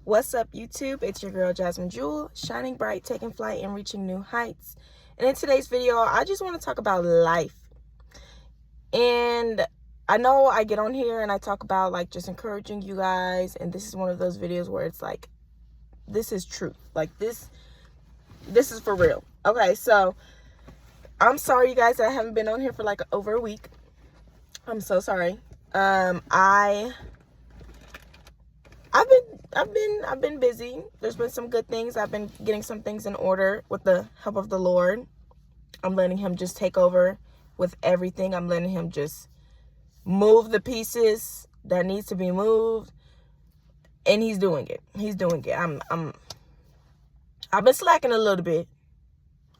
What's up, YouTube? It's your girl, Jasmine Jewel, shining bright, taking flight, and reaching new heights. And in today's video, I just want to talk about life. And I know I get on here and I talk about like just encouraging you guys. And this is one of those videos where it's like, this is truth. Like this is for real. Okay, so I'm sorry, you guys, that I haven't been on here for like over a week. I'm so sorry. I've been busy. There's been some good things. I've been getting some things in order with the help of the Lord. I'm letting him just take over with everything. I'm letting him just move the pieces that needs to be moved. And he's doing it. He's doing it. I've been slacking a little bit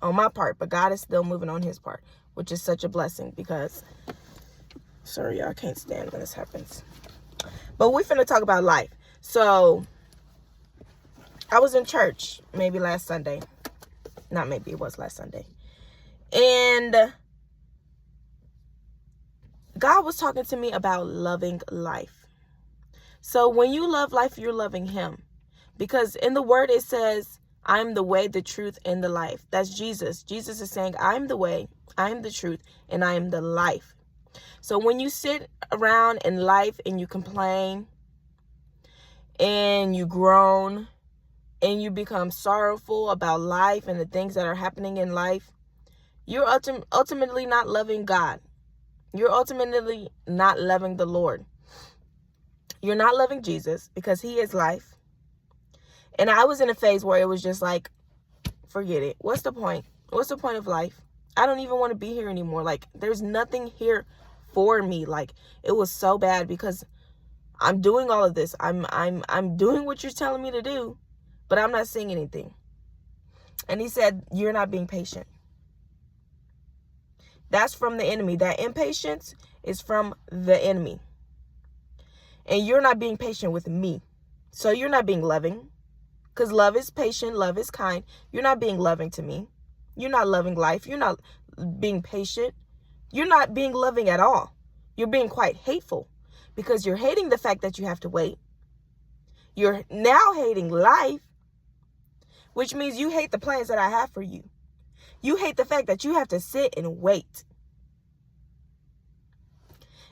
on my part, but God is still moving on his part, which is such a blessing because, sorry, y'all, I can't stand when this happens. But we're finna talk about life. So, I was in church maybe last Sunday. Not maybe, it was last Sunday. And God was talking to me about loving life. So, when you love life, you're loving him. Because in the word it says, I'm the way, the truth, and the life. That's Jesus. Jesus is saying, I'm the way, I am the truth, and I am the life. So, when you sit around in life and you complain, and you groan, and you become sorrowful about life and the things that are happening in life, you're ultimately not loving God. You're ultimately not loving the Lord. You're not loving Jesus because he is life. And I was in a phase where it was just like, forget it. What's the point? What's the point of life? I don't even want to be here anymore. Like, there's nothing here for me. Like, it was so bad because I'm doing all of this. I'm doing what you're telling me to do, but I'm not seeing anything. And he said, you're not being patient. That's from the enemy. That impatience is from the enemy. And you're not being patient with me. So you're not being loving. Because love is patient. Love is kind. You're not being loving to me. You're not loving life. You're not being patient. You're not being loving at all. You're being quite hateful. Because you're hating the fact that you have to wait. You're now hating life, which means you hate the plans that I have for you. You hate the fact that you have to sit and wait.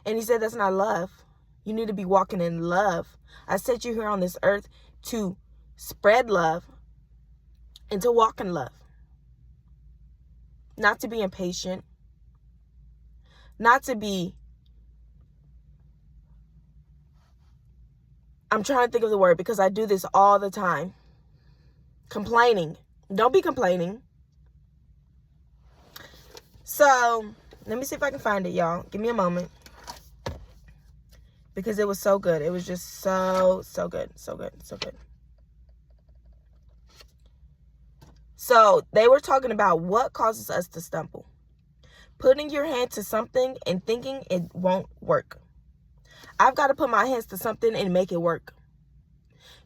And he said, that's not love. You need to be walking in love. I set you here on this earth to spread love and to walk in love. Not to be impatient. Not to be, I'm trying to think of the word because I do this all the time. Complaining. Don't be complaining. So, let me see if I can find it, y'all. Give me a moment. Because it was so good. It was just so good. So good. So good. So, they were talking about what causes us to stumble. Putting your hand to something and thinking it won't work. I've got to put my hands to something and make it work.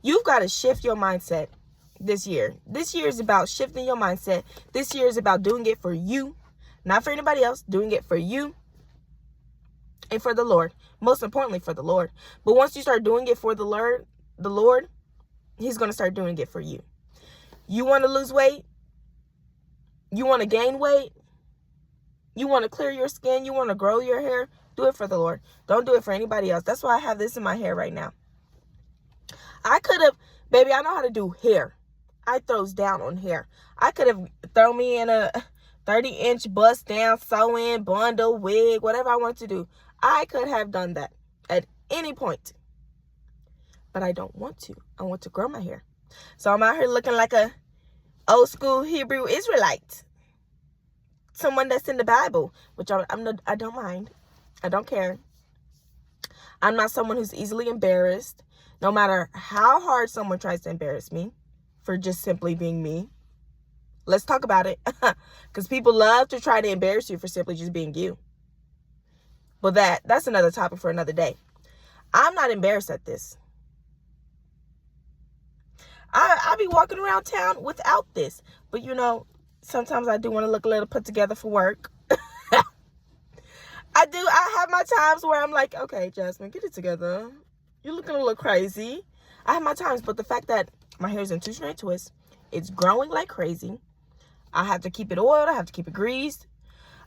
You've got to shift your mindset this year. This year is about shifting your mindset. This year is about doing it for you, not for anybody else, doing it for you and for the Lord. Most importantly, for the Lord. But once you start doing it for the Lord, he's going to start doing it for you. You want to lose weight? You want to gain weight? You want to clear your skin? You want to grow your hair? Do it for the Lord. Don't do it for anybody else. That's why I have this in my hair right now. I could have, baby, I know how to do hair. I throws down on hair. I could have thrown me in a 30-inch bust down, sew-in, bundle, wig, whatever I want to do. I could have done that at any point. But I don't want to. I want to grow my hair. So I'm out here looking like a old school Hebrew Israelite. Someone that's in the Bible, which I don't mind. I don't care. I'm not someone who's easily embarrassed, no matter how hard someone tries to embarrass me for just simply being me. Let's talk about it. Because people love to try to embarrass you for simply just being you. But that's another topic for another day. I'm not embarrassed at this. I be walking around town without this. But you know, sometimes I do want to look a little put together for work. I have my times where I'm like, okay, Jasmine, get it together. You're looking a little crazy. I have my times, but the fact that my hair's in 2 straight twists, it's growing like crazy. I have to keep it oiled. I have to keep it greased.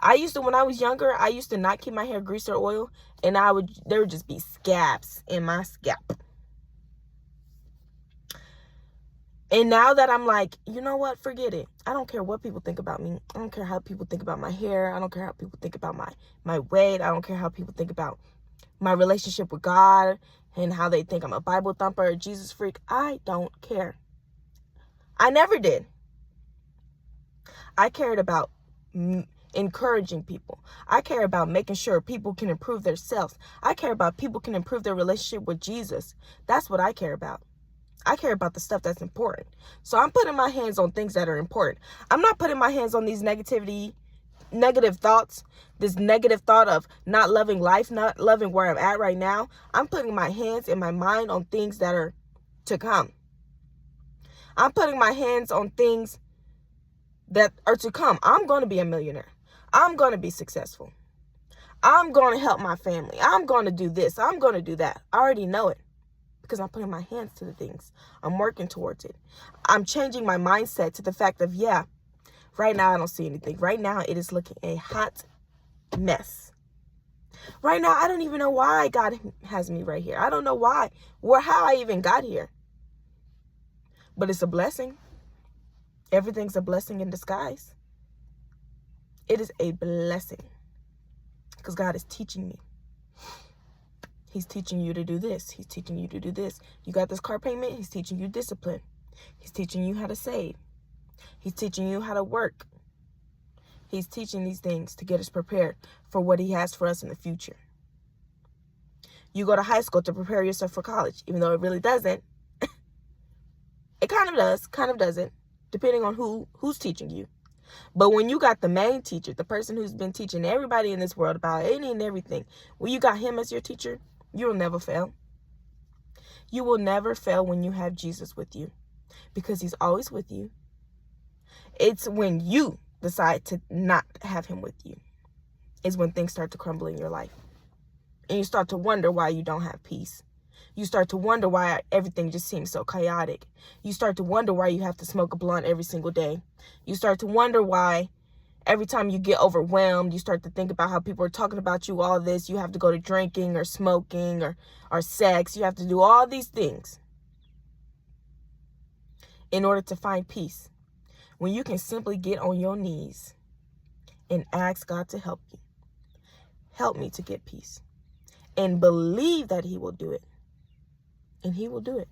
When I was younger, I used to not keep my hair greased or oiled, and there would just be scabs in my scalp. And now that I'm like, you know what? Forget it. I don't care what people think about me. I don't care how people think about my hair. I don't care how people think about my weight. I don't care how people think about my relationship with God and how they think I'm a Bible thumper or a Jesus freak. I don't care. I never did. I cared about encouraging people. I care about making sure people can improve themselves. I care about people can improve their relationship with Jesus. That's what I care about. I care about the stuff that's important. So I'm putting my hands on things that are important. I'm not putting my hands on these negative thoughts, this negative thought of not loving life, not loving where I'm at right now. I'm putting my hands and my mind on things that are to come. I'm putting my hands on things that are to come. I'm going to be a millionaire. I'm going to be successful. I'm going to help my family. I'm going to do this. I'm going to do that. I already know it because I'm putting my hands to the things. I'm working towards it. I'm changing my mindset to the fact of, yeah, right now I don't see anything. Right now it is looking a hot mess. Right now I don't even know why God has me right here. I don't know why or how I even got here. But it's a blessing. Everything's a blessing in disguise. It is a blessing because God is teaching me. He's teaching you to do this. He's teaching you to do this. You got this car payment. He's teaching you discipline. He's teaching you how to save. He's teaching you how to work. He's teaching these things to get us prepared for what he has for us in the future. You go to high school to prepare yourself for college, even though it really doesn't. It kind of does, kind of doesn't, depending on who's teaching you. But when you got the main teacher, the person who's been teaching everybody in this world about any and everything, when you got him as your teacher, you will never fail. You will never fail when you have Jesus with you because he's always with you. It's when you decide to not have him with you is when things start to crumble in your life. And you start to wonder why you don't have peace. You start to wonder why everything just seems so chaotic. You start to wonder why you have to smoke a blunt every single day. You start to wonder why every time you get overwhelmed, you start to think about how people are talking about you, all this. You have to go to drinking or smoking or sex. You have to do all these things in order to find peace. When you can simply get on your knees and ask God to help you. Help me to get peace. And believe that he will do it. And he will do it.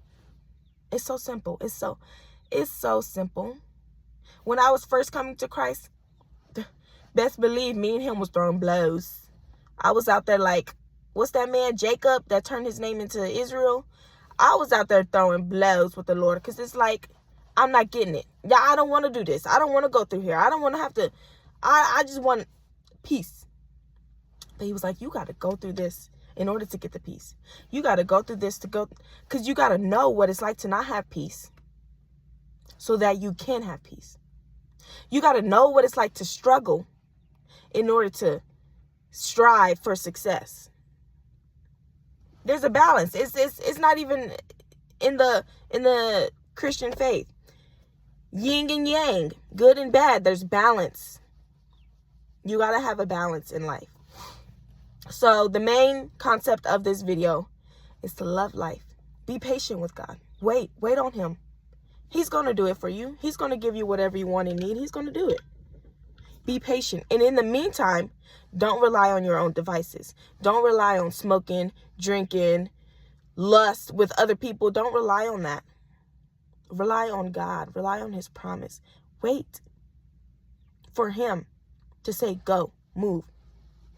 It's so simple. It's so simple. When I was first coming to Christ, best believe me and him was throwing blows. I was out there like, what's that man, Jacob, that turned his name into Israel? I was out there throwing blows with the Lord because it's like, I'm not getting it. Yeah, I don't want to do this. I don't want to go through here. I don't want to have to. I just want peace. But he was like, you got to go through this in order to get the peace. You got to go through this because you got to know what it's like to not have peace so that you can have peace. You got to know what it's like to struggle in order to strive for success. There's a balance. It's not even in the Christian faith. Yin and yang, good and bad, there's balance. You got to have a balance in life. So the main concept of this video is to love life. Be patient with God. Wait on him. He's going to do it for you. He's going to give you whatever you want and need. He's going to do it. Be patient. And in the meantime, don't rely on your own devices. Don't rely on smoking, drinking, lust with other people. Don't rely on that. Rely on God. Rely on his promise. Wait for him to say, go, move,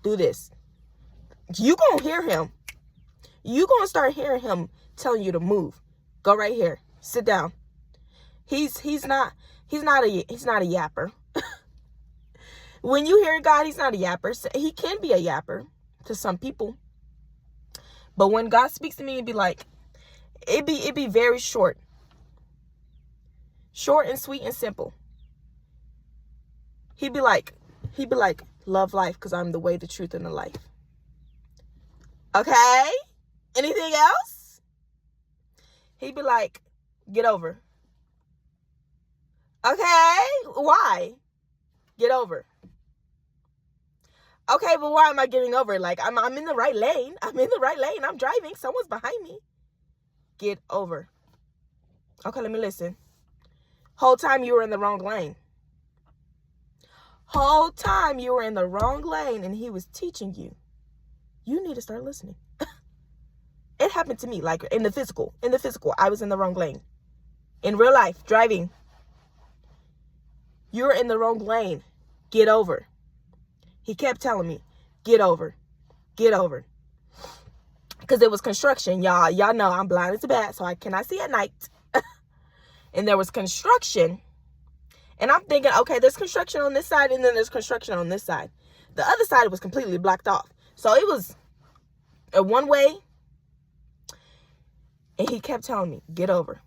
do this. You gonna hear him. You gonna start hearing him telling you to move. Go right here. Sit down. He's not a yapper. When you hear God, he's not a yapper. He can be a yapper to some people. But when God speaks to me, it'd be like, it'd be very short. Short and sweet and simple. He'd be like, love life because I'm the way, the truth, and the life. Okay? Anything else? He'd be like, get over. Okay, why? Get over. Okay, but why am I getting over? Like, I'm in the right lane. I'm in the right lane. I'm driving. Someone's behind me. Get over. Okay, let me listen. Whole time you were in the wrong lane. Whole time you were in the wrong lane and he was teaching you. You need to start listening. It happened to me, like in the physical. In the physical, I was in the wrong lane. In real life, driving. You're in the wrong lane. Get over. He kept telling me, get over. Get over. Because it was construction, y'all. Y'all know I'm blind as a bat, so I cannot see at night. And there was construction. And I'm thinking, okay, there's construction on this side, and then there's construction on this side. The other side was completely blocked off. So it was a one way. And he kept telling me, get over.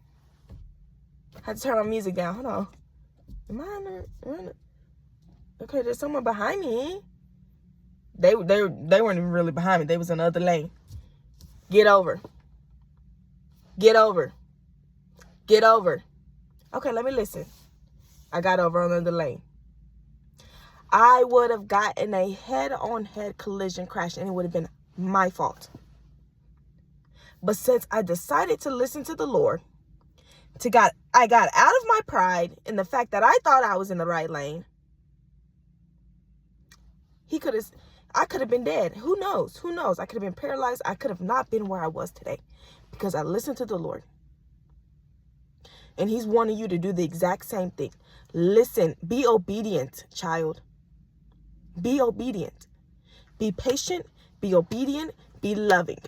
I had to turn my music down. Hold on. Am I on the... Okay, there's someone behind me. They weren't even really behind me. They was in the other lane. Get over. Get over. Get over. Okay, let me listen. I got over on the other lane. I would have gotten a head-on-head collision crash, and it would have been my fault. But since I decided to listen to the Lord, I got out of my pride in the fact that I thought I was in the right lane. I could have been dead. Who knows? Who knows? I could have been paralyzed. I could have not been where I was today because I listened to the Lord. And he's wanting you to do the exact same thing. Listen, be obedient, child. Be obedient. Be patient, be obedient, be loving.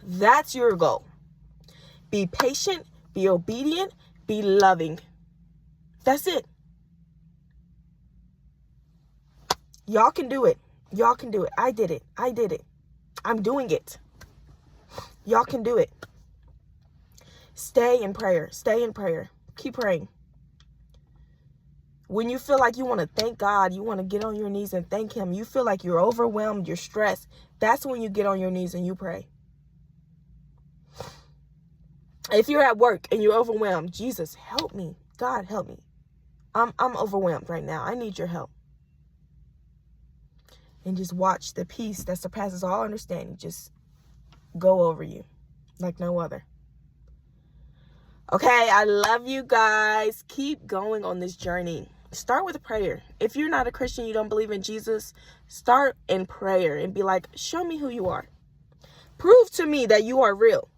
That's your goal. Be patient, be obedient, be loving. That's it. Y'all can do it. Y'all can do it. I did it. I did it. I'm doing it. Y'all can do it. Stay in prayer. Stay in prayer. Keep praying. When you feel like you want to thank God, you want to get on your knees and thank him, you feel like you're overwhelmed, you're stressed, that's when you get on your knees and you pray. If you're at work and you're overwhelmed, Jesus, help me. God, help me. I'm overwhelmed right now. I need your help. And just watch the peace that surpasses all understanding just go over you like no other. Okay, I love you guys. Keep going on this journey. Start with a prayer. If you're not a Christian, you don't believe in Jesus, start in prayer and be like, show me who you are. Prove to me that you are real.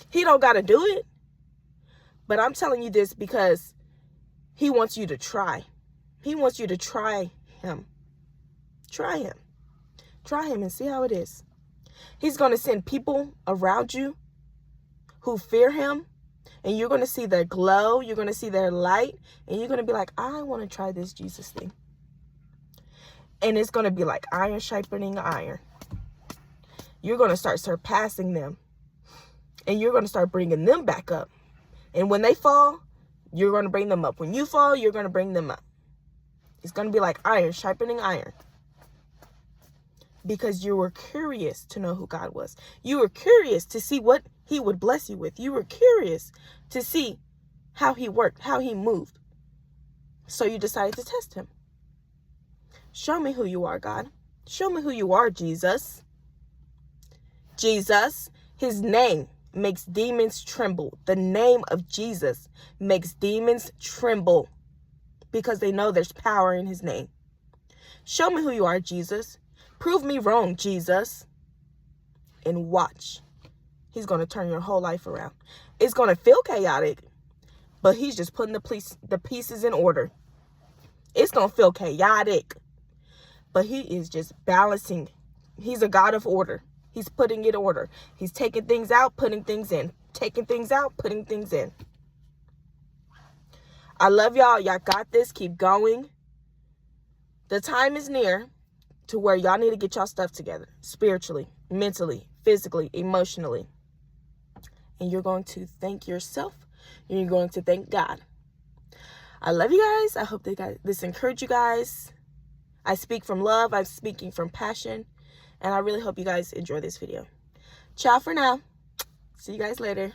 He don't got to do it. But I'm telling you this because he wants you to try. He wants you to try him. Try him. Try him and see how it is. He's going to send people around you who fear him, and you're going to see their glow, you're going to see their light, and you're going to be like, I want to try this Jesus thing. And it's going to be like iron sharpening iron. You're going to start surpassing them, and you're going to start bringing them back up. And when they fall, you're going to bring them up. When you fall, you're going to bring them up. It's going to be like iron sharpening iron. Because you were curious to know who God was. You were curious to see what he would bless you with. You were curious to see how he worked, how he moved. So you decided to test him. Show me who you are, God. Show me who you are, Jesus. Jesus, his name makes demons tremble. The name of Jesus makes demons tremble because they know there's power in his name. Show me who you are, Jesus. Prove me wrong, Jesus. And watch. He's going to turn your whole life around. It's going to feel chaotic, but he's just putting the pieces in order. It's going to feel chaotic, but he is just balancing. He's a God of order. He's putting it in order. He's taking things out, putting things in. Taking things out, putting things in. I love y'all. Y'all got this. Keep going. The time is near to where y'all need to get y'all stuff together. Spiritually, mentally, physically, emotionally. And you're going to thank yourself. And you're going to thank God. I love you guys. I hope this encouraged you guys. I speak from love. I'm speaking from passion. And I really hope you guys enjoy this video. Ciao for now. See you guys later.